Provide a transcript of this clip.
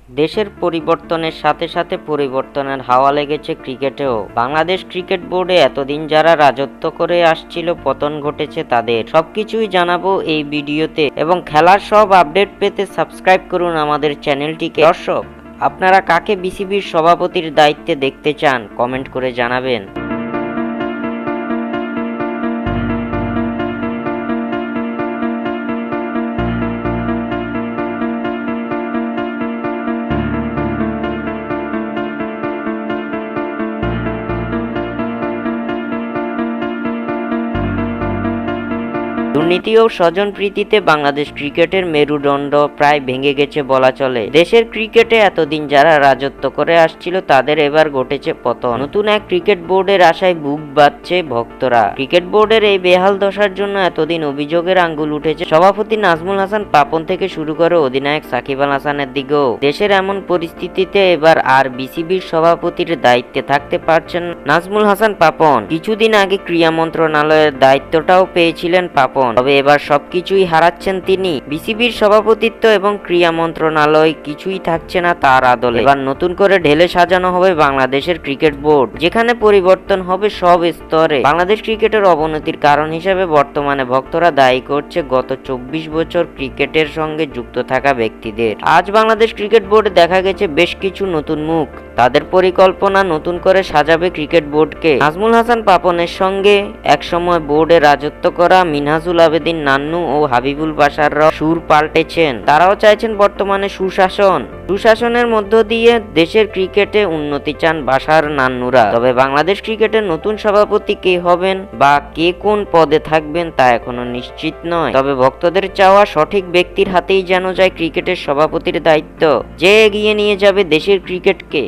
দেশের পরিবর্তনের সাথে সাথে পরিবর্তনের হাওয়া লেগেছে ক্রিকেটেও। বাংলাদেশ ক্রিকেট বোর্ডে এতদিন যারা রাজত্ব করে আসছিল, পতন ঘটেছে তাদের। সবকিছুই জানাবো এই ভিডিওতে এবং খেলার সব আপডেট পেতে সাবস্ক্রাইব করুন আমাদের চ্যানেলটিকে। দর্শক, আপনারা কাকে বিসিবির সভাপতির দায়িত্বে দেখতে চান কমেন্ট করে জানাবেন। দুর্নীতি ও স্বজনপ্রীতিতে বাংলাদেশ ক্রিকেটের মেরুদণ্ড প্রায় ভেঙে গেছে বলা চলে। দেশের ক্রিকেটে এতদিন যারা রাজত্ব করে আসছিল তাদের এবার ঘটেছে পতন। নতুন এক ক্রিকেট বোর্ডের আশায় বুক বাঁধছে ভক্তরা। ক্রিকেট বোর্ডের এই বেহাল দশার জন্য এতদিন অভিযোগের আঙ্গুল উঠেছে সভাপতি নাজমুল হাসান পাপন থেকে শুরু করে অধিনায়ক সাকিব আল হাসানের দিকেও। দেশের এমন পরিস্থিতিতে এবার আর বিসিবির সভাপতির দায়িত্বে থাকতে পারছেন নাজমুল হাসান পাপন। কিছুদিন আগে ক্রীড়া মন্ত্রণালয়ের দায়িত্বটাও পেয়েছিলেন পাপন, তবে এবার সবকিছুই হারাচ্ছেন তিনি। বিসিবির সভাপতিত্ব এবং ক্রীড়া মন্ত্রণালয় কিছুই থাকছে না তার আদলে। এবার নতুন করে ঢেলে সাজানো হবে বাংলাদেশের ক্রিকেট বোর্ড, যেখানে পরিবর্তন হবে সব স্তরে। বাংলাদেশ ক্রিকেটের অবনতির কারণ হিসেবে বর্তমানে ভক্তরা দায়ী করছে গত 24 বছর ক্রিকেটের সঙ্গে যুক্ত থাকা ব্যক্তিদের। আজ বাংলাদেশ ক্রিকেট বোর্ডে দেখা গেছে বেশ কিছু নতুন মুখ। তাদের পরিকল্পনা নতুন করে সাজাবে ক্রিকেট বোর্ডকে। নাজমুল হাসান পাপনের সঙ্গে একসময় বোর্ডে রাজত্ব করা মিনহাজুল আবেদিন নান্নু ও হাবিবুল বাশাররা সুর পাল্টেছেন। তারাও চাইছেন বর্তমানে সুশাসনের মধ্য দিয়ে দেশের ক্রিকেটে উন্নতি চান বাশার নান্নুরা। তবে বাংলাদেশ ক্রিকেটের নতুন সভাপতি কে হবেন বা কে কোন পদে থাকবেন তা এখনো নিশ্চিত নয়। তবে ভক্তদের চাওয়া সঠিক ব্যক্তির হাতেই যেন যায় ক্রিকেটের সভাপতির দায়িত্ব, যে এগিয়ে নিয়ে যাবে দেশের ক্রিকেটকে।